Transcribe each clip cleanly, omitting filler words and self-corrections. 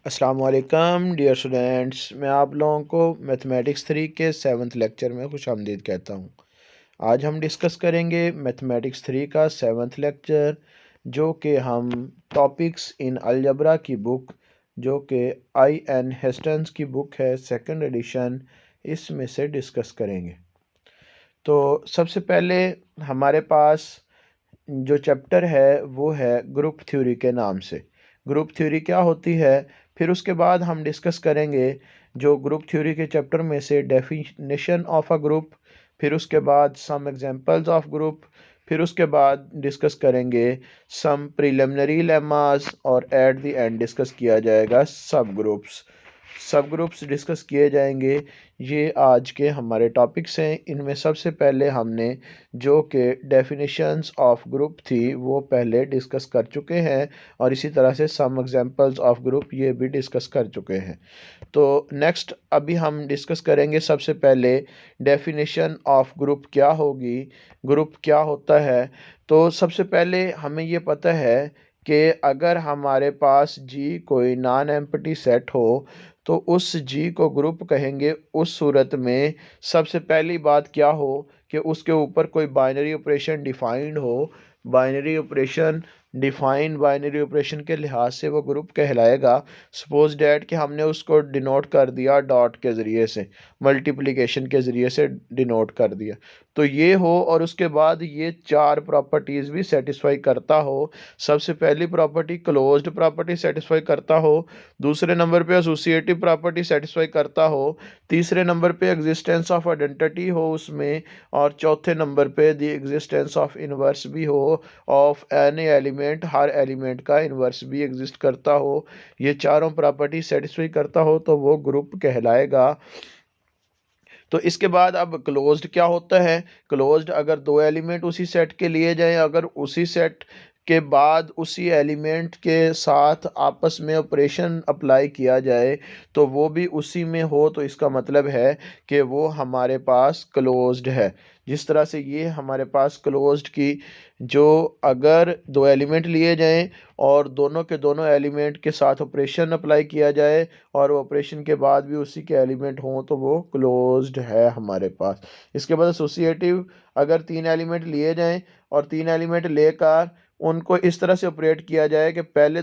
अस्सलाम वालेकुम dear students, मैं आप लोगों को मैथमेटिक्स 3 के 7th लेक्चर में खुशामदीद कहता हूँ। आज हम डिस्कस करेंगे मैथमेटिक्स 3 का 7th लेक्चर, जो कि हम टॉपिक्स इन अलजबरा की बुक, जो कि आई एन हेस्टन्स की बुक है, सेकंड एडिशन, इसमें से डिस्कस करेंगे। तो सबसे पहले हमारे पास जो चैप्टर है वो है ग्रुप थ्योरी के नाम से। ग्रुप थ्योरी क्या होती है, फिर उसके बाद हम डिस्कस करेंगे जो ग्रुप थ्योरी के चैप्टर में से डेफिनेशन ऑफ अ ग्रुप, फिर उसके बाद सम एग्जांपल्स ऑफ ग्रुप, फिर उसके बाद डिस्कस करेंगे सम प्रिलिमिनरी लेमास, और एट द एंड डिस्कस किया जाएगा सब ग्रुप्स डिस्कस किए जाएंगे। ये आज के हमारे टॉपिक्स हैं। इनमें सबसे पहले हमने जो कि डेफिनेशंस ऑफ ग्रुप थी वो पहले डिस्कस कर चुके हैं, और इसी तरह से सम एग्जांपल्स ऑफ ग्रुप ये भी डिस्कस कर चुके हैं। तो नेक्स्ट अभी हम डिस्कस करेंगे सबसे पहले डेफिनेशन ऑफ ग्रुप क्या होगी, ग्रुप क्या होता है। तो सबसे पहले हमें ये पता है कि अगर हमारे पास जी कोई नॉन एम्प्टी सेट हो तो उस जी को ग्रुप कहेंगे उस सूरत में सबसे पहली बात क्या हो कि उसके ऊपर कोई बाइनरी ऑपरेशन डिफाइंड हो। बाइनरी ऑपरेशन के लिहाज से वो ग्रुप कहलाएगा। सपोज डैट कि हमने उसको डिनोट कर दिया डॉट के ज़रिए से, मल्टीप्लिकेशन के ज़रिए से डिनोट कर दिया, तो ये हो, और उसके बाद ये चार प्रॉपर्टीज़ भी सेटिस्फाई करता हो। सबसे पहली प्रॉपर्टी क्लोज्ड प्रॉपर्टी सेटिस्फाई करता हो, दूसरे नंबर पे एसोसिएटिव प्रॉपर्टी सेटिस्फाई करता हो, तीसरे नंबर पे एग्जिस्टेंस ऑफ आइडेंटिटी हो उसमें, और चौथे नंबर पे द एग्जिस्टेंस ऑफ इन्वर्स भी हो of any element, her element का इन्वर्स भी एग्जिस्ट करता हो। ये चारों प्रॉपर्टी सेटिस्फाई करता हो तो वो ग्रुप कहलाएगा। तो इसके बाद अब क्लोज्ड क्या होता है। क्लोज्ड अगर दो एलिमेंट उसी सेट के लिए जाएं, अगर उसी सेट के बाद उसी एलिमेंट के साथ आपस में ऑपरेशन अप्लाई किया जाए तो वो भी उसी में हो, तो इसका मतलब है कि वो हमारे पास क्लोज्ड है। जिस तरह से ये हमारे पास क्लोज्ड की जो अगर दो एलिमेंट लिए जाएं और दोनों के दोनों एलिमेंट के साथ ऑपरेशन अप्लाई किया जाए और वो ऑपरेशन के बाद भी उसी के एलिमेंट हों तो वो क्लोज्ड है हमारे पास। इसके बाद एसोसिएटिव, अगर तीन एलिमेंट लिए जाएं और तीन एलिमेंट लेकर उनको इस तरह से ऑपरेट किया जाए कि पहले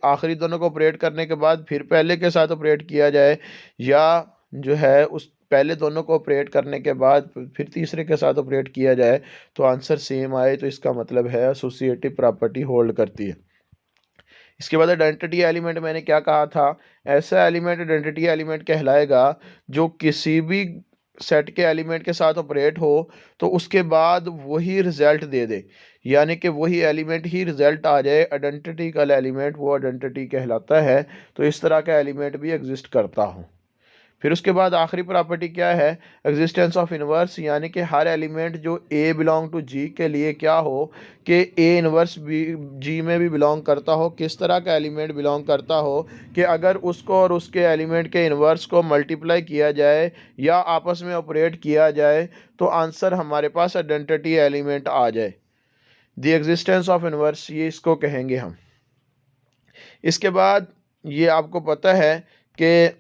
आखिरी दोनों को ऑपरेट करने के बाद फिर पहले के साथ ऑपरेट किया जाए, या जो है उस पहले दोनों को ऑपरेट करने के बाद फिर तीसरे के साथ ऑपरेट किया जाए तो आंसर सेम आए, तो इसका मतलब है एसोसिएटिव प्रॉपर्टी होल्ड करती है। इसके बाद आइडेंटिटी एलिमेंट मैंने क्या कहा था, ऐसा एलिमेंट आइडेंटिटी एलिमेंट कहलाएगा जो किसी भी सेट के एलिमेंट के साथ ऑपरेट हो तो उसके बाद वही रिजल्ट दे दे, यानी कि वही एलिमेंट ही रिजल्ट आ जाए। आइडेंटिटिकल एलिमेंट वो आइडेंटिटी कहलाता है। तो इस तरह का एलिमेंट भी एग्जिस्ट करता हो। फिर उसके बाद आखिरी प्रॉपर्टी क्या है, एग्जिस्टेंस ऑफ इनवर्स, यानी कि हर एलिमेंट जो ए बिलोंग टू जी के लिए क्या हो कि ए इनवर्स भी जी में भी बिलोंग करता हो। किस तरह का एलिमेंट बिलोंग करता हो कि अगर उसको और उसके एलिमेंट के इनवर्स को मल्टीप्लाई किया जाए या आपस में ऑपरेट किया जाए तो आंसर हमारे पास आइडेंटिटी एलिमेंट आ जाए। द एग्जिस्टेंस ऑफ इनवर्स ये इसको कहेंगे हम। इसके बाद ये आपको पता है कि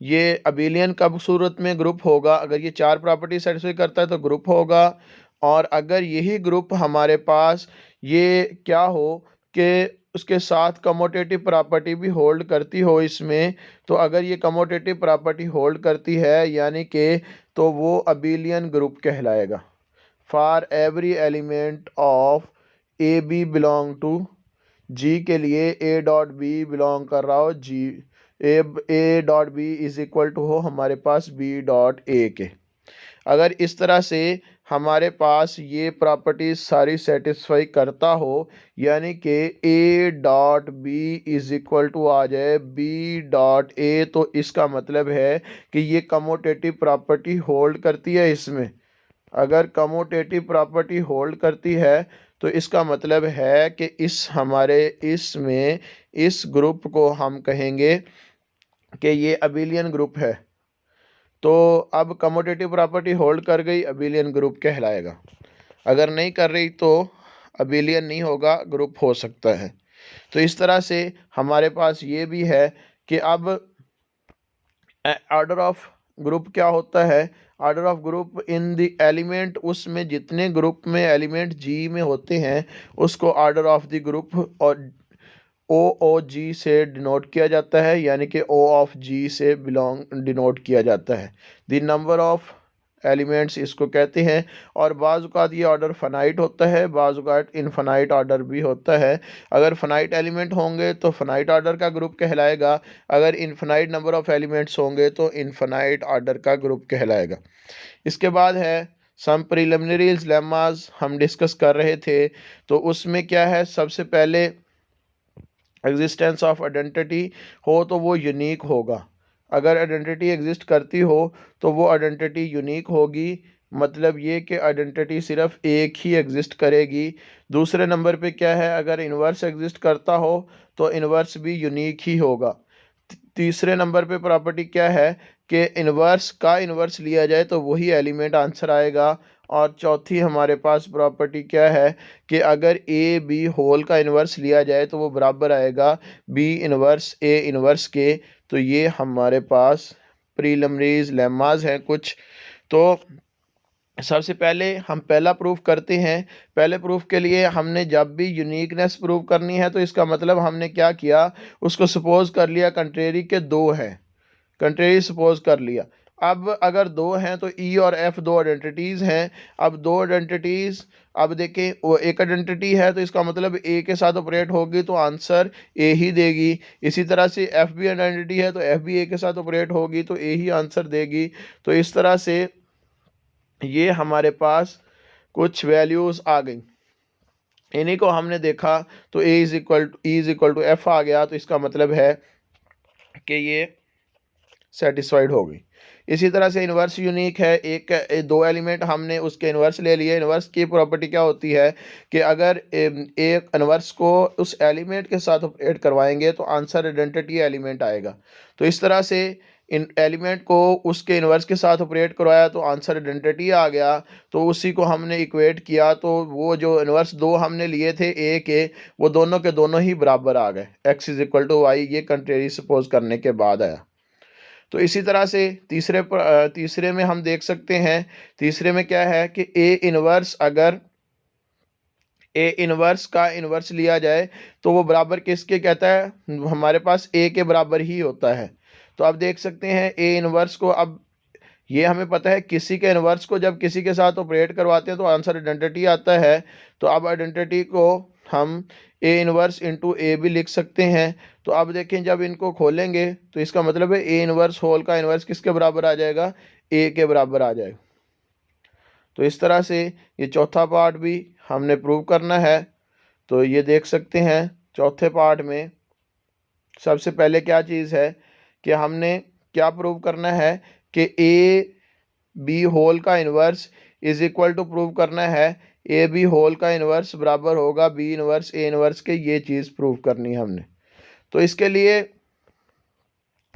ये अबेलियन कब सूरत में ग्रुप होगा, अगर ये चार प्रॉपर्टी सेटिस्फाई करता है तो ग्रुप होगा। और अगर यही ग्रुप हमारे पास ये क्या हो कि उसके साथ कमोटेटिव प्रॉपर्टी भी होल्ड करती हो इसमें, तो अगर ये कमोटेटिव प्रॉपर्टी होल्ड करती है यानी कि तो वो अबेलियन ग्रुप कहलाएगा। For every element of A B belong to G के लिए ए डॉट बी बिलोंग कर रहा हो G, A dot B is equal to हो हमारे पास बी डॉट ए के। अगर इस तरह से हमारे पास ये प्रॉपर्टीज सारी सेटिस्फाई करता हो, यानी कि A dot B is equal to आ जाए बी डॉट ए, तो इसका मतलब है कि ये कमोटेटिव प्रॉपर्टी होल्ड करती है इसमें। अगर कमोटेटिव प्रॉपर्टी होल्ड करती है तो इसका मतलब है कि इस ग्रुप को हम कहेंगे कि ये अबेलियन ग्रुप है। तो अब कमोटेटिव प्रॉपर्टी होल्ड कर गई, अबेलियन ग्रुप कहलाएगा। अगर नहीं कर रही तो अबेलियन नहीं होगा, ग्रुप हो सकता है। तो इस तरह से हमारे पास ये भी है कि अब ऑर्डर ऑफ ग्रुप क्या होता है। Order of group in the element, उसमें जितने ग्रुप में एलिमेंट जी में होते हैं उसको ऑर्डर ऑफ द ग्रुप और OOG से डिनोट किया जाता है, यानी कि O ऑफ G से बिलोंग डिनोट किया जाता है। द नंबर ऑफ एलिमेंट्स इसको कहते हैं। और बाज़ औक़ात ये ऑर्डर फनाइट होता है, बाज़ औक़ात इनफानाइट ऑर्डर भी होता है। अगर फनाइट एलिमेंट होंगे तो फनाइट ऑर्डर का ग्रुप कहलाएगा, अगर इनफानाइट नंबर ऑफ एलिमेंट्स होंगे तो इनफानाइट ऑर्डर का ग्रुप कहलाएगा। इसके बाद है सम प्रिलिमिनरीज लेमास, हम डिस्कस कर रहे थे। तो उसमें क्या है, सबसे पहले एग्जिस्टेंस ऑफ आइडेंटिटी हो तो वो यूनिक होगा। अगर आइडेंटिटी एग्जिस्ट करती हो तो वो आइडेंटिटी यूनिक होगी, मतलब ये कि आइडेंटिटी सिर्फ एक ही एग्जिस्ट करेगी। दूसरे नंबर पे क्या है, अगर इन्वर्स एग्जिस्ट करता हो तो इन्वर्स भी यूनिक ही होगा। तीसरे नंबर पे प्रॉपर्टी क्या है कि इन्वर्स का इन्वर्स लिया जाए तो वही एलिमेंट आंसर आएगा। और चौथी हमारे पास प्रॉपर्टी क्या है कि अगर ए बी होल का इन्वर्स लिया जाए तो वो बराबर आएगा बी इन्वर्स ए इन्वर्स के। तो ये हमारे पास प्रीलिमिनरीज लेमास हैं कुछ। तो सबसे पहले हम पहला प्रूफ करते हैं। पहले प्रूफ के लिए हमने जब भी यूनिकनेस प्रूव करनी है तो इसका मतलब हमने क्या किया, उसको सपोज कर लिया कंट्रेरी के दो हैं, कंट्रेरी सपोज कर लिया। अब अगर दो हैं तो ई और एफ दो आइडेंटिटीज़ हैं। अब दो आइडेंटिटीज़, अब देखें वो एक आइडेंटिटी है तो इसका मतलब ए के साथ ऑपरेट होगी तो आंसर ए ही देगी। इसी तरह से एफ भी आइडेंटिटी है तो एफ भी ए के साथ ऑपरेट होगी तो ए ही आंसर देगी। तो इस तरह से ये हमारे पास कुछ वैल्यूज़ आ गई, इन्हीं को हमने देखा। तो A is equal to F आ गया, तो इसका मतलब है कि ये सेटिस्फाइड हो गई। इसी तरह से इन्वर्स यूनिक है, दो एलिमेंट हमने उसके इन्वर्स ले लिए। इन्वर्स की प्रॉपर्टी क्या होती है कि अगर एक इन्वर्स को उस एलिमेंट के साथ ऑपरेट करवाएंगे तो आंसर आइडेंटिटी एलिमेंट आएगा। तो इस तरह से इन एलिमेंट को उसके इन्वर्स के साथ ऑपरेट करवाया तो आंसर आइडेंटिटी आ गया। तो उसी को हमने इक्वेट किया तो वो जो इन्वर्स दो हमने लिए थे ए के, वो दोनों के दोनों ही बराबर आ गए। X is equal to Y, ये कंट्रेरी सपोज करने के बाद आया। तो इसी तरह से तीसरे में हम देख सकते हैं। तीसरे में क्या है कि ए इन्वर्स, अगर ए इन्वर्स का इन्वर्स लिया जाए तो वो बराबर किसके कहता है, हमारे पास ए के बराबर ही होता है। तो अब देख सकते हैं ए इन्वर्स को, अब ये हमें पता है किसी के इन्वर्स को जब किसी के साथ ऑपरेट करवाते हैं तो आंसर आइडेंटिटी आता है। तो अब आइडेंटिटी को हम ए इन्वर्स इंटू ए भी लिख सकते हैं। तो अब देखें जब इनको खोलेंगे तो इसका मतलब है ए इन्वर्स होल का इन्वर्स किसके बराबर आ जाएगा, ए के बराबर आ जाएगा। तो इस तरह से ये चौथा पार्ट भी हमने प्रूव करना है। तो ये देख सकते हैं चौथे पार्ट में सबसे पहले क्या चीज़ है कि हमने क्या प्रूव करना है कि ए बी होल का inverse is equal to prove करना है ए बी होल का इन्वर्स बराबर होगा बी इन्वर्स ए इन्वर्स के। ये चीज़ प्रूव करनी है हमने। तो इसके लिए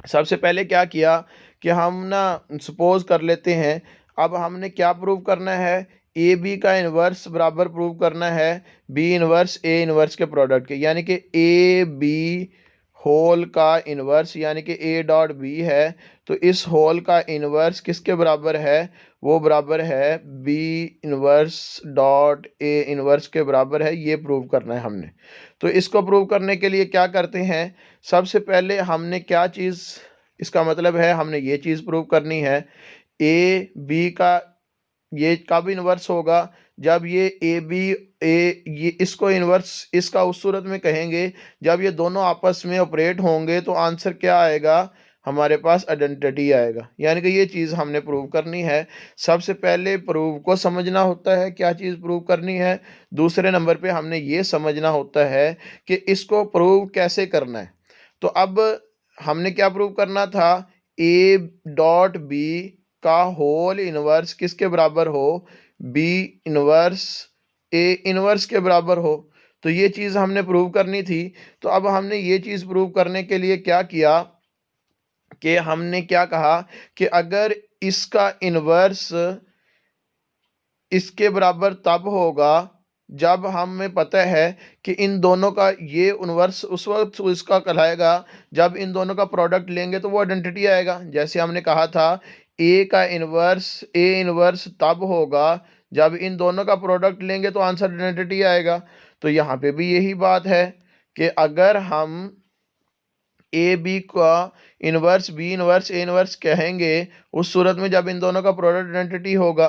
सबसे पहले क्या किया कि हम ना सपोज कर लेते हैं। अब हमने क्या प्रूव करना है, ए बी का इन्वर्स बराबर प्रूव करना है बी इन्वर्स ए इन्वर्स के प्रोडक्ट के, यानी कि ए बी होल का इन्वर्स यानी कि ए डॉट बी है तो इस होल का इन्वर्स किसके बराबर है, वो बराबर है B inverse dot A inverse के बराबर है। ये प्रूव करना है हमने। तो इसको प्रूव करने के लिए क्या करते हैं, सबसे पहले हमने क्या चीज़, इसका मतलब है हमने ये चीज़ प्रूव करनी है ए बी का ये कब इन्वर्स होगा, जब ये ए बी ए ये इसको इन्वर्स इसका उस सूरत में कहेंगे जब ये दोनों आपस में ऑपरेट होंगे तो आंसर क्या आएगा, हमारे पास आइडेंटिटी आएगा। यानी कि ये चीज़ हमने प्रूव करनी है। सबसे पहले प्रूव को समझना होता है क्या चीज़ प्रूव करनी है। दूसरे नंबर पे हमने ये समझना होता है कि इसको प्रूव कैसे करना है। तो अब हमने क्या प्रूव करना था, ए डॉट बी का होल इन्वर्स किसके बराबर हो, बी इन्वर्स ए इन्वर्स के बराबर हो। तो ये चीज़ हमने प्रूव करनी थी। तो अब हमने ये चीज़ प्रूव करने के लिए क्या किया कि हमने क्या कहा कि अगर इसका इन्वर्स इसके बराबर तब होगा जब हमें पता है कि इन दोनों का ये इन्वर्स उस वक्त इसका कहलाएगा जब इन दोनों का प्रोडक्ट लेंगे तो वो आइडेंटिटी आएगा। जैसे हमने कहा था ए का इन्वर्स ए इन्वर्स तब होगा जब इन दोनों का प्रोडक्ट लेंगे तो आंसर आइडेंटिटी आएगा। तो यहाँ पे भी यही बात है कि अगर हम ए बी का inverse B inverse A inverse कहेंगे उस सूरत में जब इन दोनों का प्रोडक्ट आइडेंटिटी होगा।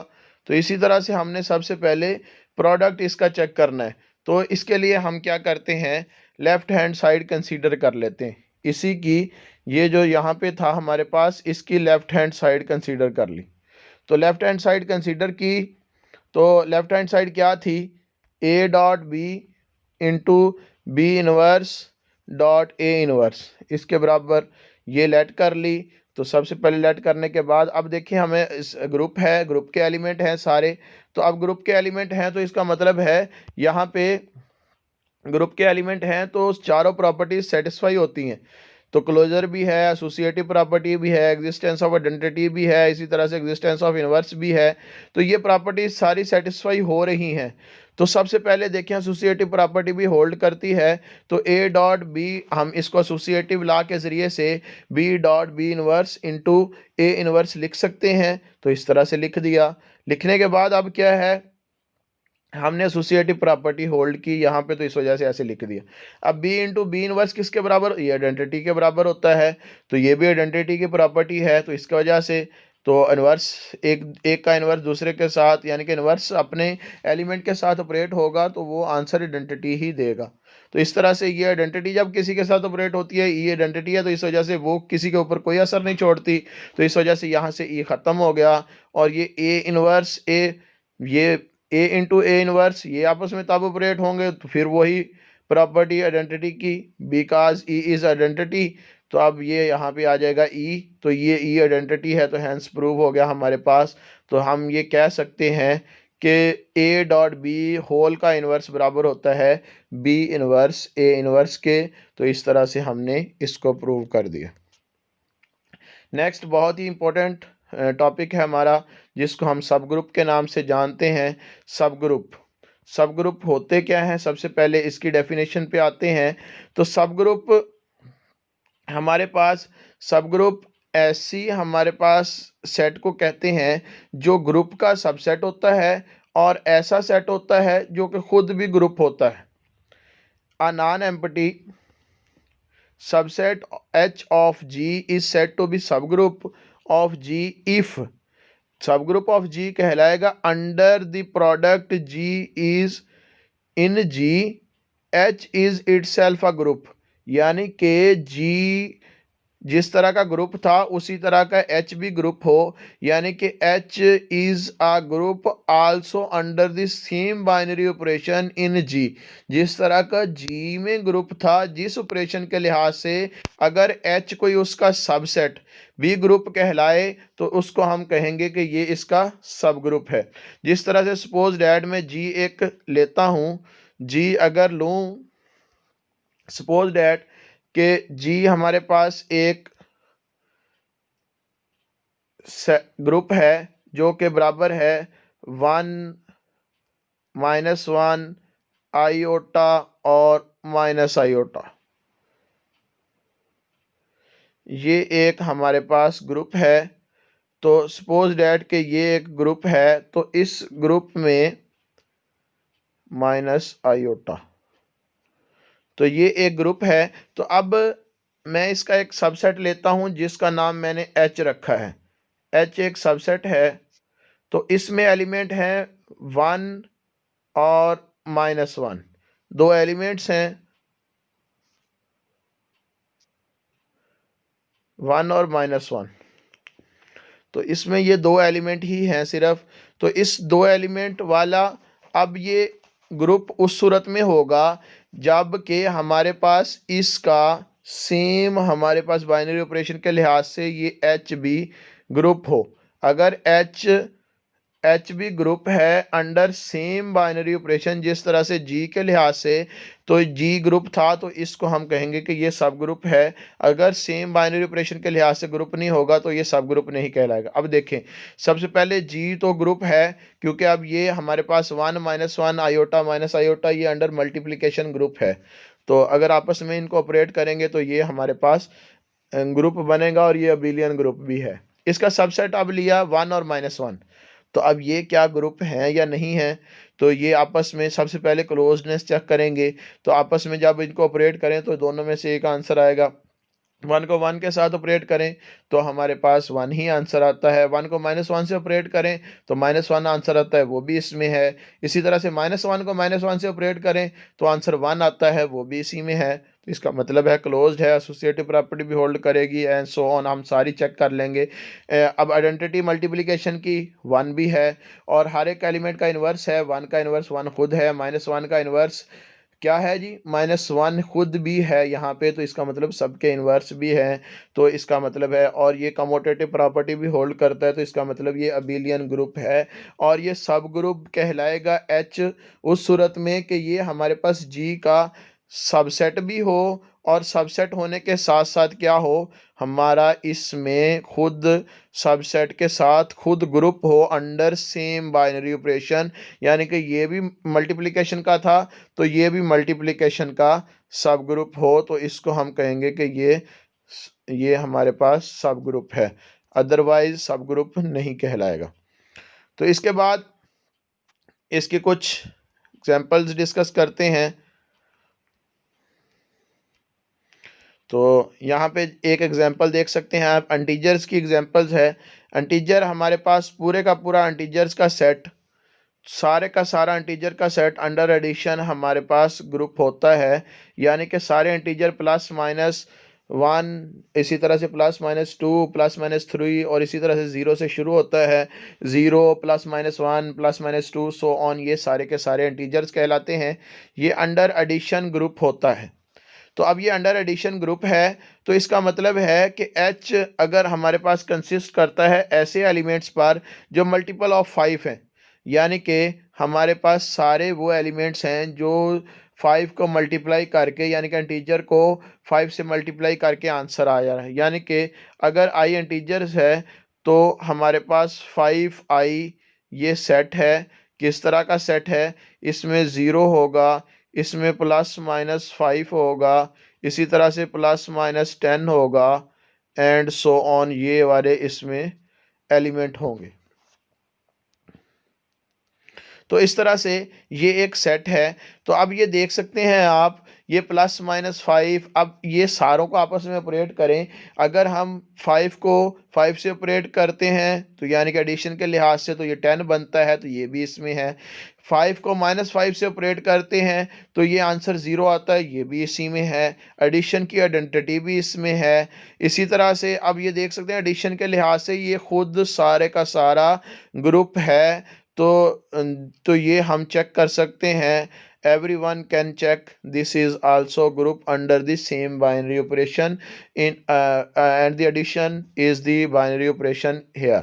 तो इसी तरह से हमने सबसे पहले प्रोडक्ट इसका चेक करना है। तो इसके लिए हम क्या करते हैं, लेफ्ट हैंड साइड कंसीडर कर लेते हैं। इसी की ये जो यहाँ पे था हमारे पास, इसकी लेफ्ट हैंड साइड कंसीडर कर ली। तो लेफ्ट हैंड साइड कंसीडर की तो लेफ्ट हैंड साइड क्या थी, A dot B into B inverse dot A inverse, इसके बराबर ये लेट कर ली। तो सबसे पहले लेट करने के बाद अब देखिए हमें इस ग्रुप है, ग्रुप के एलिमेंट हैं सारे। तो अब ग्रुप के एलिमेंट हैं तो इसका मतलब है यहाँ पे ग्रुप के एलिमेंट हैं तो चारों प्रॉपर्टीज सेटिस्फाई होती हैं। तो क्लोजर भी है, एसोसिएटिव प्रॉपर्टी भी है, एग्जिस्टेंस ऑफ आइडेंटिटी भी है, इसी तरह से एग्जिस्टेंस ऑफ इनवर्स भी है। तो ये प्रॉपर्टीज सारी सेटिस्फाई हो रही हैं। तो सबसे पहले देखें एसोसिएटिव प्रॉपर्टी भी होल्ड करती है। तो ए डॉट बी हम इसको एसोसिएटिव लॉ के ज़रिए से B dot B inverse into A inverse लिख सकते हैं। तो इस तरह से लिख दिया। लिखने के बाद अब क्या है, हमने एसोसिएटिव प्रॉपर्टी होल्ड की यहाँ पे, तो इस वजह से ऐसे लिख दिया। अब बी इंटू बी इनवर्स किसके बराबर, ये आइडेंटिटी के बराबर होता है। तो ये भी आइडेंटिटी की प्रॉपर्टी है। तो इसकी वजह से तो इनवर्स एक का इनवर्स दूसरे के साथ, यानी कि इनवर्स अपने एलिमेंट के साथ ऑपरेट होगा तो वो आंसर आइडेंटिटी ही देगा। तो इस तरह से ये आइडेंटिटी जब किसी के साथ ऑपरेट होती है, ये आइडेंटिटी है, तो इस वजह से वो किसी के ऊपर कोई असर नहीं छोड़ती। तो इस वजह से यहाँ से ये ख़त्म हो गया। और ये ए इनवर्स ये ए इंटू ए इनवर्स ये आपस में तब ऑपरेट होंगे तो फिर वही प्रॉपर्टी आइडेंटिटी की, बिकॉज ई इज आइडेंटिटी। तो अब ये यहाँ पे आ जाएगा ई, तो ये ई आइडेंटिटी है, तो हैंस प्रूव हो गया हमारे पास। तो हम ये कह सकते हैं कि ए डॉट बी होल का इन्वर्स बराबर होता है बी इन्वर्स ए इन्वर्स के। तो इस तरह से हमने इसको प्रूव कर दिया। नेक्स्ट बहुत ही इंपॉर्टेंट टॉपिक है हमारा, जिसको हम सब ग्रुप के नाम से जानते हैं। सब ग्रुप होते क्या हैं, सबसे पहले इसकी डेफिनेशन पे आते हैं। तो सब ग्रुप हमारे पास सब ग्रुप ऐसी हमारे पास सेट को कहते हैं जो ग्रुप का सबसेट होता है और ऐसा सेट होता है जो कि खुद भी ग्रुप होता है। अ non empty subset H of G is said to be subgroup of G if subgroup of G कहलाएगा under the product G is in G H is itself a group, यानी कि G जिस तरह का group था उसी तरह का एच भी ग्रुप हो, यानी कि H is a group also under the same binary operation in G. जिस तरह का जी में ग्रुप था, जिस ऑपरेशन के लिहाज से अगर एच कोई उसका सबसेट बी ग्रुप कहलाए तो उसको हम कहेंगे कि ये इसका सब ग्रुप है। जिस तरह से सपोज डैट में जी एक लेता हूँ, जी अगर लूँ सपोज डैट कि जी हमारे पास एक ग्रुप है जो कि बराबर है 1 -1 आयोटा और माइनस आयोटा। ये एक हमारे पास ग्रुप है। तो सपोज डैट कि ये एक ग्रुप है, तो इस ग्रुप में माइनस आयोटा, तो ये एक ग्रुप है। तो अब मैं इसका एक सबसेट लेता हूं जिसका नाम मैंने एच रखा है। एच एक सबसेट है। तो इसमें एलिमेंट हैं 1 और -1, दो एलिमेंट्स हैं 1 और -1। तो इसमें ये दो एलिमेंट ही हैं सिर्फ। तो इस दो एलिमेंट वाला अब ये ग्रुप उस सूरत में होगा जब कि हमारे पास इसका सेम हमारे पास बाइनरी ऑपरेशन के लिहाज से ये एच बी ग्रुप हो। अगर एच एच भी ग्रुप है अंडर सेम बाइनरी ऑपरेशन। जिस तरह से जी के लिहाज से तो जी ग्रुप था, तो इसको हम कहेंगे कि ये सब ग्रुप है। अगर सेम बाइनरी ऑपरेशन के लिहाज से ग्रुप नहीं होगा तो ये सब ग्रुप नहीं कहलाएगा। अब देखें, सबसे पहले जी तो ग्रुप है, क्योंकि अब ये हमारे पास 1 -1 आयोटा माइनस आयोटा ये अंडर मल्टीप्लिकेशन ग्रुप है। तो अगर आपस में इनको ऑपरेट करेंगे तो ये हमारे पास ग्रुप बनेगा, और ये अबिलियन ग्रुप भी है। इसका सबसेट अब लिया 1 और -1, तो अब ये क्या ग्रुप है या नहीं है, तो ये आपस में सबसे पहले क्लोजनेस चेक करेंगे। तो आपस में जब इनको ऑपरेट करें तो दोनों में से एक आंसर आएगा। 1 को 1 के साथ ऑपरेट करें तो हमारे पास 1 ही आंसर आता है। 1 को -1 से ऑपरेट करें तो -1 आंसर आता है, वो भी इसमें है। इसी तरह से -1 को -1 से ऑपरेट करें तो आंसर 1 आता है, वो भी इसी में है। तो इसका मतलब है क्लोज्ड है, एसोसिएटिव प्रॉपर्टी भी होल्ड करेगी एंड सो ऑन। हम सारी चेक कर लेंगे। अब आइडेंटिटी मल्टीप्लिकेशन की 1 भी है, और हर एक एलिमेंट का इन्वर्स है। 1 का इन्वर्स 1 खुद है, -1 का इन्वर्स क्या है जी, -1 खुद भी है यहाँ पे। तो इसका मतलब सबके इन्वर्स भी है, तो इसका मतलब है, और ये कमोटेटिव प्रॉपर्टी भी होल्ड करता है, तो इसका मतलब ये अबिलियन ग्रुप है। और ये सब ग्रुप कहलाएगा एच उस सूरत में कि ये हमारे पास जी का सबसेट भी हो, और सबसेट होने के साथ साथ क्या हो, हमारा इसमें खुद सबसेट के साथ खुद ग्रुप हो अंडर सेम बाइनरी ऑपरेशन। यानी कि ये भी मल्टीप्लिकेशन का था तो ये भी मल्टीप्लिकेशन का सब ग्रुप हो, तो इसको हम कहेंगे कि ये हमारे पास सब ग्रुप है, अदरवाइज सब ग्रुप नहीं कहलाएगा। तो इसके बाद इसके कुछ एग्जांपल्स डिस्कस करते हैं। तो यहाँ पे एक एग्जांपल देख सकते हैं आप, इंटीजर्स की एग्जांपल्स है। इंटीजर हमारे पास पूरे का पूरा इंटीजर्स का सेट, सारे का सारा इंटीजर का सेट अंडर एडिशन हमारे पास ग्रुप होता है। यानी कि सारे इंटीजर +-1, इसी तरह से +-2, +-3, और इसी तरह से 0 से शुरू होता है। 0 +-1 +-2 सो ऑन, ये सारे के सारे इंटीजर्स कहलाते हैं। ये अंडर एडिशन ग्रुप होता है। तो अब ये अंडर एडिशन ग्रुप है, तो इसका मतलब है कि एच अगर हमारे पास कंसिस्ट करता है ऐसे एलिमेंट्स पर जो मल्टीपल ऑफ 5 हैं। यानी कि हमारे पास सारे वो एलिमेंट्स हैं जो 5 को मल्टीप्लाई करके, यानी कि इंटीजर को 5 से मल्टीप्लाई करके आंसर आ जा रहा है। यानी कि अगर आई इंटीजर्स है तो हमारे पास 5i ये सेट है। किस तरह का सेट है, इसमें 0 होगा, इसमें +-5 होगा, इसी तरह से +-10 होगा, एंड सो ऑन, ये वाले इसमें एलिमेंट होंगे। तो इस तरह से ये एक सेट है। तो अब ये देख सकते हैं आप, ये +-5, अब ये सारों को आपस में ऑपरेट करें। अगर हम 5 को 5 से ऑपरेट करते हैं तो यानी कि एडिशन के लिहाज से तो ये 10 बनता है, तो ये भी इसमें है। 5 को -5 से ऑपरेट करते हैं तो ये आंसर 0 आता है, ये भी इसी में है। एडिशन की आइडेंटिटी भी इसमें है। इसी तरह से अब ये देख सकते हैं एडिशन के लिहाज से ये खुद सारे का सारा ग्रुप है। तो ये हम चेक कर सकते हैं। everyone can check this is also group under the same binary operation in and the addition is the binary operation here।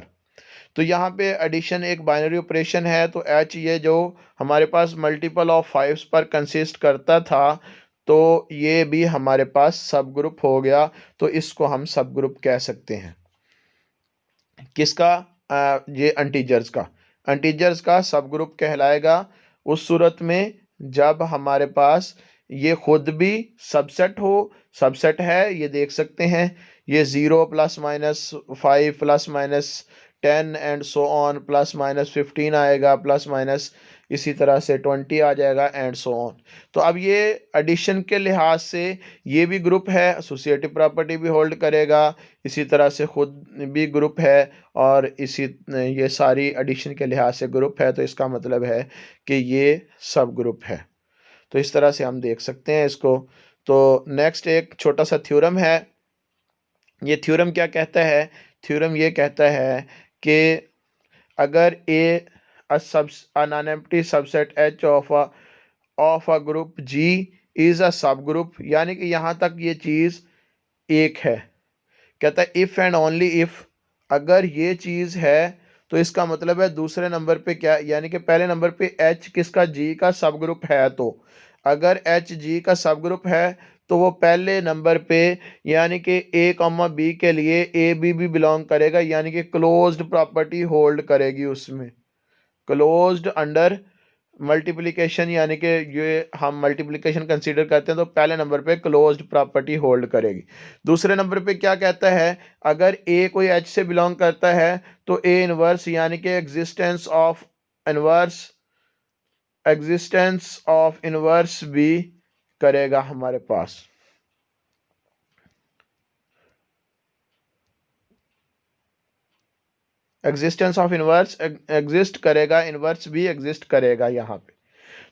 तो यहाँ पे एडिशन एक बाइनरी ऑपरेशन है, तो एच ये जो हमारे पास मल्टीपल ऑफ 5 पर कंसिस्ट करता था, तो ये भी हमारे पास सब ग्रुप हो गया। तो इसको हम सब ग्रुप कह सकते हैं। किसका? ये इंटीजर्स का सब ग्रुप कहलाएगा उस सूरत में जब हमारे पास ये खुद भी सबसेट हो। सबसेट है, ये देख सकते हैं, ये 0 +-5 +-10 एंड सो ऑन, +-15 आएगा, प्लस इसी तरह से 20 आ जाएगा एंड सो ऑन। तो अब ये एडिशन के लिहाज से ये भी ग्रुप है, एसोसिएटिव प्रॉपर्टी भी होल्ड करेगा, इसी तरह से खुद भी ग्रुप है, और ये सारी एडिशन के लिहाज से ग्रुप है। तो इसका मतलब है कि ये सब ग्रुप है। तो इस तरह से हम देख सकते हैं इसको। तो नेक्स्ट एक छोटा सा थ्योरम है। ये थ्योरम क्या कहता है? थ्योरम ये कहता है कि अगर a non-empty subset H of a group G is a subgroup, यानी कि यहाँ तक ये चीज़ एक है। कहता है इफ़ एंड ओनली इफ़, अगर ये चीज़ है तो इसका मतलब है दूसरे नंबर पे क्या, यानी कि पहले नंबर पे एच किसका, जी का सब ग्रुप है। तो अगर एच जी का सब ग्रुप है तो वो पहले नंबर पे यानी कि ए कॉमा बी के लिए ए बी भी बिलोंग करेगा, यानी कि क्लोज्ड प्रॉपर्टी होल्ड करेगी उसमें, क्लोज्ड अंडर मल्टीप्लिकेशन, यानी कि ये हम मल्टीप्लिकेशन कंसीडर करते हैं तो पहले नंबर पे क्लोज्ड प्रॉपर्टी होल्ड करेगी। दूसरे नंबर पे क्या कहता है, अगर ए कोई एच से बिलोंग करता है तो ए इनवर्स यानी कि एग्जिस्टेंस ऑफ इनवर्स भी करेगा हमारे पास। एग्जिस्टेंस ऑफ इनवर्स एग्जिस्ट करेगा, इनवर्स भी एग्जिस्ट करेगा यहाँ पे।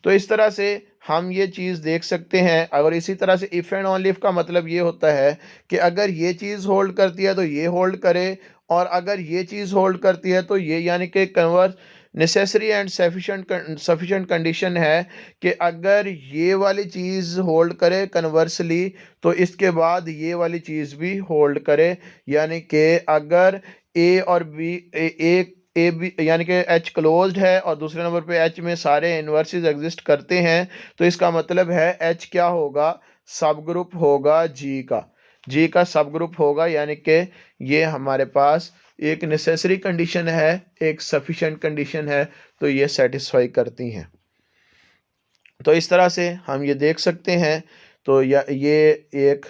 तो इस तरह से हम ये चीज़ देख सकते हैं। अगर इसी तरह से इफ़ एंड ओनली इफ का मतलब ये होता है कि अगर ये चीज़ होल्ड करती है तो ये होल्ड करे, और अगर ये चीज़ होल्ड करती है तो ये, यानी कि converse necessary and sufficient condition है कि अगर ये वाली चीज़ होल्ड करे कन्वर्सली तो इसके बाद ये वाली चीज़ भी होल्ड करे, यानी कि अगर ए और बी ए बी यानी कि एच क्लोज्ड है और दूसरे नंबर पे एच में सारे इन्वर्सेस एग्जिस्ट करते हैं, तो इसका मतलब है एच क्या होगा, सब ग्रुप होगा जी का सब ग्रुप होगा, यानी कि ये हमारे पास एक नेसेसरी कंडीशन है, एक सफिशिएंट कंडीशन है, तो ये सेटिस्फाई करती हैं। तो इस तरह से हम ये देख सकते हैं। तो ये एक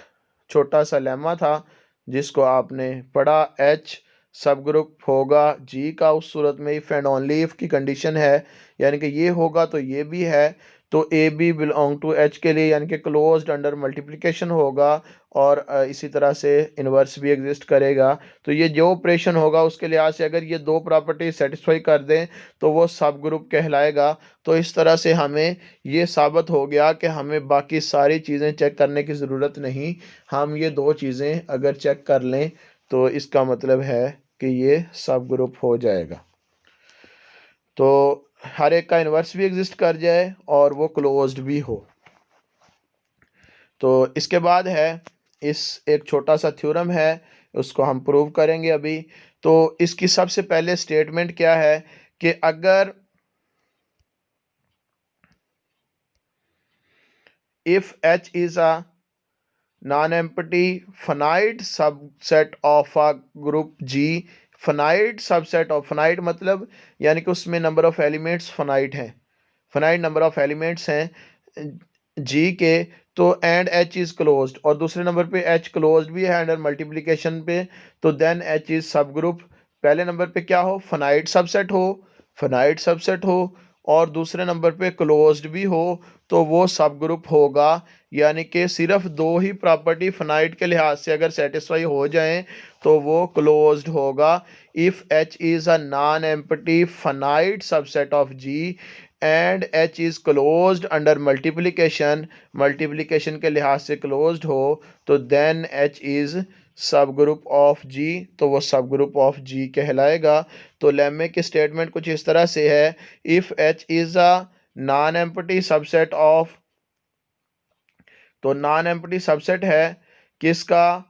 छोटा सा लेमा था जिसको आपने पढ़ा, एच सब ग्रुप होगा जी का उस सूरत में इफ़ एंड ओनली इफ़ की कंडीशन है, यानी कि ये होगा तो ये भी है, तो A B belong to H के लिए यानी कि क्लोज्ड अंडर मल्टीप्लिकेशन होगा, और इसी तरह से इन्वर्स भी एग्जिस्ट करेगा। तो ये जो ऑपरेशन होगा उसके लिहाज से अगर ये दो प्रॉपर्टी सेटिस्फाई कर दें तो वो सब ग्रुप कहलाएगा। तो इस तरह से हमें ये साबित हो गया कि हमें बाकी सारी चीज़ें चेक करने की ज़रूरत नहीं, हम ये दो चीज़ें अगर चेक कर लें तो इसका मतलब है कि ये सब ग्रुप हो जाएगा। तो हर एक का इन्वर्स भी एग्जिस्ट कर जाए और वो क्लोज्ड भी हो। तो इसके बाद है इस एक छोटा सा थ्योरम है, उसको हम प्रूव करेंगे अभी। तो इसकी सबसे पहले स्टेटमेंट क्या है कि अगर if H is a non empty finite subset of a group G, finite subset of, finite मतलब यानी कि उसमें नंबर ऑफ एलिमेंट्स फाइनाइट हैं, फाइनाइट नंबर ऑफ एलिमेंट्स हैं जी के, तो एंड एच इज क्लोज्ड, और दूसरे नंबर पे एच क्लोज्ड भी है अंडर मल्टीप्लिकेशन पे, तो देन एच इज सब ग्रुप, पहले नंबर पे क्या हो, फाइनाइट सबसेट हो, और दूसरे नंबर पे क्लोज्ड भी हो, तो वो सब ग्रुप होगा। यानी कि सिर्फ दो ही प्रॉपर्टी फाइनाइट के लिहाज से अगर सेटिस्फाई हो जाएं तो वो क्लोज्ड होगा। If H is a non empty finite subset of G and H is closed under multiplication के लिहाज से क्लोज्ड हो, तो then H is subgroup of G, तो वो सब ग्रुप ऑफ जी कहलाएगा। तो लेमे की स्टेटमेंट कुछ इस तरह से है, if H is a non empty subset of, तो नॉन एम्प्टी सबसेट है किसका,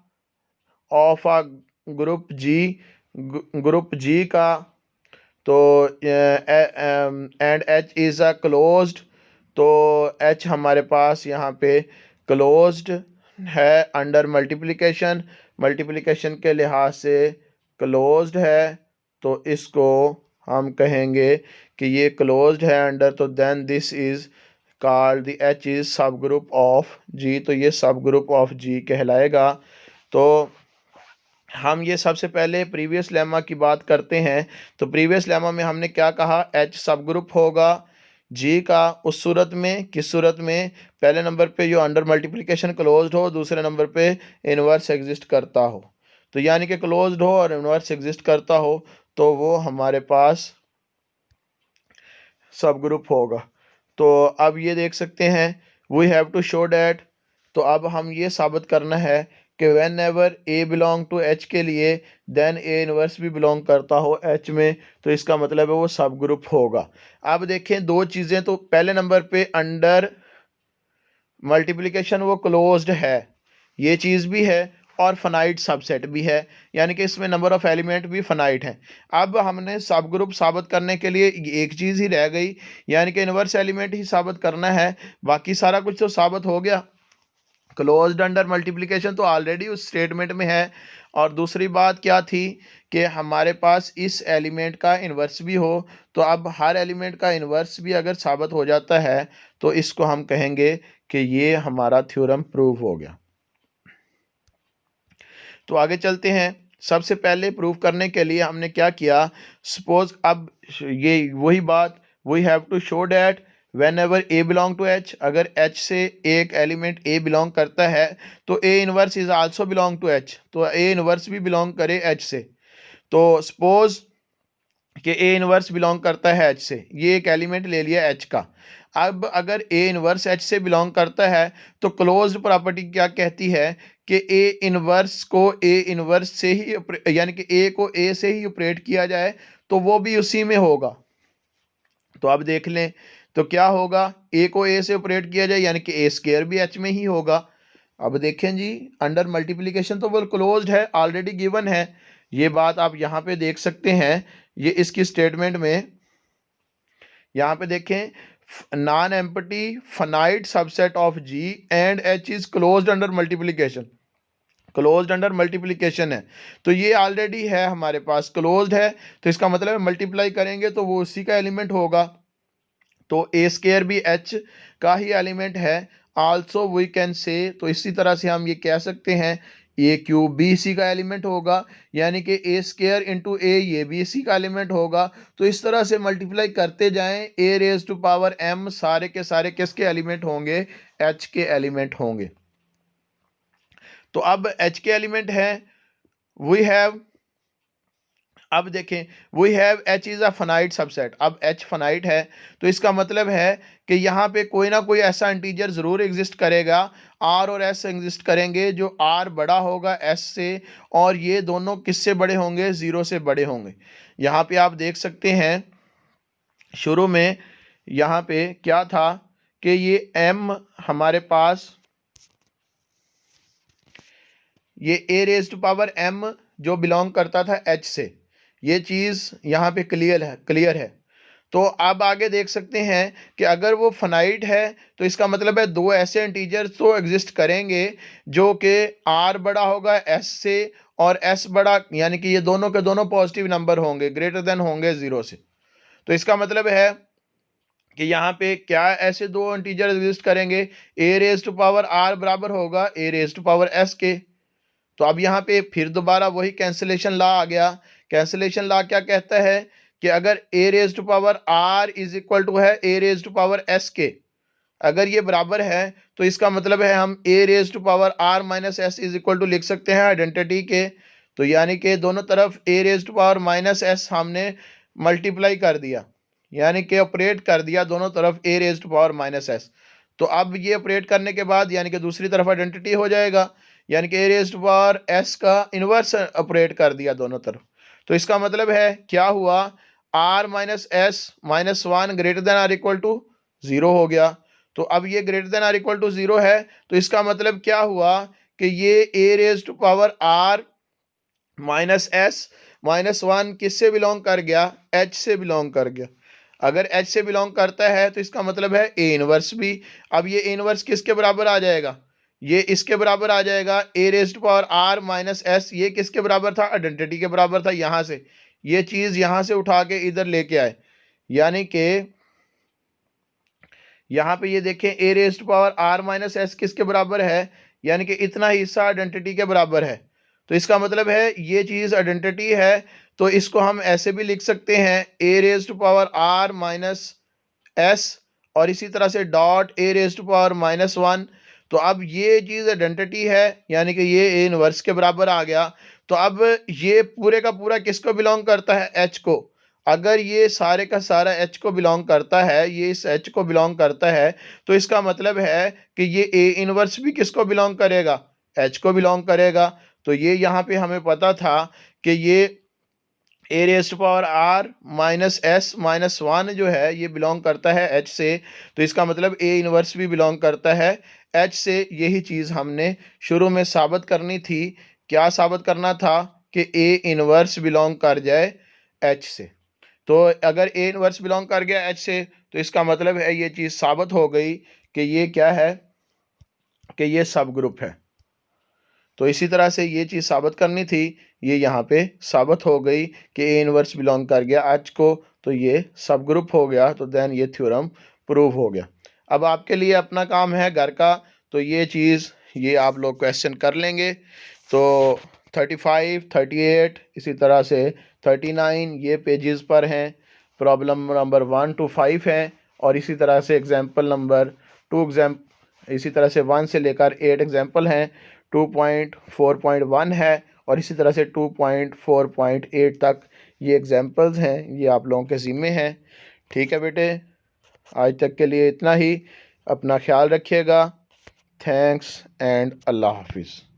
ऑफ अ ग्रुप जी का, तो and H is a closed, तो एच हमारे पास यहाँ पे क्लोज्ड है अंडर मल्टीप्लिकेशन के लिहाज से क्लोज्ड है, तो इसको हम कहेंगे कि ये क्लोज्ड है अंडर, तो then this is called the H is subgroup of G, तो ये सब ग्रुप ऑफ जी कहलाएगा। तो हम ये सबसे पहले प्रीवियस लेमा की बात करते हैं। तो प्रीवियस लेमा में हमने क्या कहा, एच सब ग्रुप होगा जी का उस सूरत में, किस सूरत में, पहले नंबर पे जो अंडर मल्टीप्लिकेशन क्लोज्ड हो, दूसरे नंबर पे इनवर्स एग्जिस्ट करता हो, तो यानी कि क्लोज्ड हो और इनवर्स एग्जिस्ट करता हो, तो वो हमारे पास सब ग्रुप होगा। तो अब ये देख सकते हैं, we have to show that, तो अब हम ये साबित करना है कि whenever A belong to H के लिए देन ए इनवर्स भी बिलोंग करता हो एच में, तो इसका मतलब है वो सब ग्रुप होगा। अब देखें दो चीज़ें, तो पहले नंबर पे अंडर मल्टीप्लिकेशन वो क्लोज्ड है, ये चीज़ भी है, और फाइनाइट सबसेट भी है, यानी कि इसमें नंबर ऑफ एलिमेंट भी फाइनाइट है। अब हमने सब ग्रुप साबित करने के लिए एक चीज़ ही रह गई, यानी कि इनवर्स एलिमेंट ही साबित करना है, बाकी सारा कुछ तो साबित हो गया। क्लोज्ड अंडर मल्टीप्लिकेशन तो ऑलरेडी उस स्टेटमेंट में है। और दूसरी बात क्या थी कि हमारे पास इस एलिमेंट का इन्वर्स भी हो, तो अब हर एलिमेंट का इन्वर्स भी अगर साबित हो जाता है तो इसको हम कहेंगे कि ये हमारा थ्योरम प्रूव हो गया। तो आगे चलते हैं। सबसे पहले प्रूव करने के लिए हमने क्या किया, सपोज अब ये वही बात, we have to show that whenever A belong to H, अगर एच से एक एलिमेंट ए बिलोंग करता है तो A inverse is also belong to H, तो ए इनवर्स भी बिलोंग करे एच से। तो सपोज कि ए इनवर्स बिलोंग करता है एच से, ये एक एलिमेंट ले लिया एच का। अब अगर ए इनवर्स एच से बिलोंग करता है तो क्लोज्ड प्रॉपर्टी क्या कहती है कि ए इनवर्स को ए इनवर्स से ही, यानी कि ए को ए से ही ऑपरेट किया जाए तो वो भी उसी में होगा। तो अब देख लें तो क्या होगा, ए को ए से ऑपरेट किया जाए यानी कि ए स्क्वायर भी एच में ही होगा। अब देखें जी, अंडर मल्टीप्लिकेशन तो वो क्लोज्ड है, ऑलरेडी गिवन है, ये बात आप यहाँ पे देख सकते हैं। ये इसकी स्टेटमेंट में यहाँ पे देखें, non empty finite subset of G and H is closed under multiplication, closed under multiplication है, तो ये ऑलरेडी है हमारे पास, क्लोज्ड है, तो इसका मतलब है मल्टीप्लाई करेंगे तो वो उसी का एलिमेंट होगा। तो ए स्केयर भी एच का ही एलिमेंट है। आल्सो वी कैन से, तो इसी तरह से हम ये कह सकते हैं ए क्यूब भी इसी का एलिमेंट होगा, यानी कि ए स्केयर इंटू ए ये भी इसी का एलिमेंट होगा। तो इस तरह से मल्टीप्लाई करते जाएं, ए रेज टू पावर एम सारे के सारे किसके एलिमेंट होंगे, एच के एलिमेंट होंगे। तो अब एच के एलिमेंट है, वी हैव, अब देखें we have H is a finite subset, अब एच फाइनाइट है तो इसका मतलब है कि यहाँ पे कोई ना कोई ऐसा इंटीजर ज़रूर एग्जिस्ट करेगा, आर और एस एग्जिस्ट करेंगे, जो आर बड़ा होगा एस से, और ये दोनों किससे बड़े होंगे, ज़ीरो से बड़े होंगे। यहाँ पे आप देख सकते हैं शुरू में यहाँ पे क्या था कि ये एम हमारे पास, ये A raise to power M जो बिलोंग करता था एच से, ये चीज़ यहाँ पे क्लियर है। तो अब आगे देख सकते हैं कि अगर वो फाइनाइट है तो इसका मतलब है दो ऐसे इंटीजर्स तो एग्जिस्ट करेंगे जो कि आर बड़ा होगा एस से और एस बड़ा, यानी कि ये दोनों के दोनों पॉजिटिव नंबर होंगे, ग्रेटर देन होंगे ज़ीरो से। तो इसका मतलब है कि यहाँ पे क्या ऐसे दो इंटीजर एग्जिस्ट करेंगे, ए रेज टू पावर आर बराबर होगा ए रेज टू पावर एस के। तो अब यहाँ पे फिर दोबारा वही कैंसिलेशन लॉ आ गया। कैंसिलेशन लॉ क्या कहता है कि अगर A raise to power R is equal to है A raise to power S के, अगर ये बराबर है तो इसका मतलब है हम A raise to power R minus S is equal to लिख सकते हैं आइडेंटिटी के। तो यानी कि दोनों तरफ A raise to power minus S हमने मल्टीप्लाई कर दिया, यानी कि ऑपरेट कर दिया दोनों तरफ A raise to power minus S. तो अब ये ऑपरेट करने के बाद यानी कि दूसरी तरफ आइडेंटिटी हो जाएगा, यानी कि ए रेज टू पावर एस का इन्वर्स ऑपरेट कर दिया दोनों तरफ। तो इसका मतलब है क्या हुआ, R minus S minus one greater than or equal to zero हो गया। तो अब ये greater than or equal to zero है, तो इसका मतलब क्या हुआ कि ये A raise to power R minus S minus one किससे बिलोंग कर गया, एच से बिलोंग कर गया। अगर एच से बिलोंग करता है तो इसका मतलब है ए इनवर्स भी। अब ये ए इनवर्स किसके बराबर आ जाएगा, ये इसके बराबर आ जाएगा, A raise to power R minus S, ये किसके बराबर था, आइडेंटिटी के बराबर था। यहाँ से ये चीज़ यहाँ से उठा के इधर लेके आए, यानी कि यहाँ पे ये देखें A raise to power R minus S किसके बराबर है, यानी कि इतना हिस्सा आइडेंटिटी के बराबर है। तो इसका मतलब है ये चीज़ आइडेंटिटी है, तो इसको हम ऐसे भी लिख सकते हैं A raise to power R minus S और इसी तरह से dot A raise to power minus one. तो अब ये चीज़ आइडेंटिटी है, यानी कि ये ए इनवर्स के बराबर आ गया। तो अब ये पूरे का पूरा किसको बिलोंग करता है, एच को। अगर ये सारे का सारा एच को बिलोंग करता है, ये इस एच को बिलोंग करता है, तो इसका मतलब है कि ये ए इनवर्स भी किसको बिलोंग करेगा, एच को बिलोंग करेगा। तो ये यहाँ पे हमें पता था कि ये A raise to power R minus S minus one जो है ये बिलोंग करता है एच से, तो इसका मतलब ए इनवर्स भी बिलोंग करता है एच से यही चीज़ हमने शुरू में साबित करनी थी। क्या साबित करना था? कि ए इनवर्स बिलोंग कर जाए एच से। तो अगर ए इनवर्स बिलोंग कर गया एच से, तो इसका मतलब है ये चीज़ साबित हो गई कि ये क्या है, कि ये सब ग्रुप है। तो इसी तरह से ये चीज़ साबित करनी थी, ये यहाँ पे साबित हो गई कि ए इनवर्स बिलोंग कर गया एच को, तो ये सब ग्रुप हो गया। तो देन ये थ्योरम प्रूव हो गया। अब आपके लिए अपना काम है घर का, तो ये चीज़ ये आप लोग क्वेश्चन कर लेंगे। तो 35, 38 इसी तरह से 39 ये पेजेस पर हैं। प्रॉब्लम नंबर 1 to 5 हैं, और इसी तरह से एग्जाम्पल नंबर 2 इसी तरह से 1 से लेकर 8 एग्जाम्पल हैं। 2.4.1 है, और इसी तरह से 2.4.8 तक ये एग्जाम्पल्स हैं, ये आप लोगों के ज़िम्मे हैं। ठीक है बेटे, आज तक के लिए इतना ही। अपना ख्याल रखिएगा। थैंक्स एंड अल्लाह हाफिज़।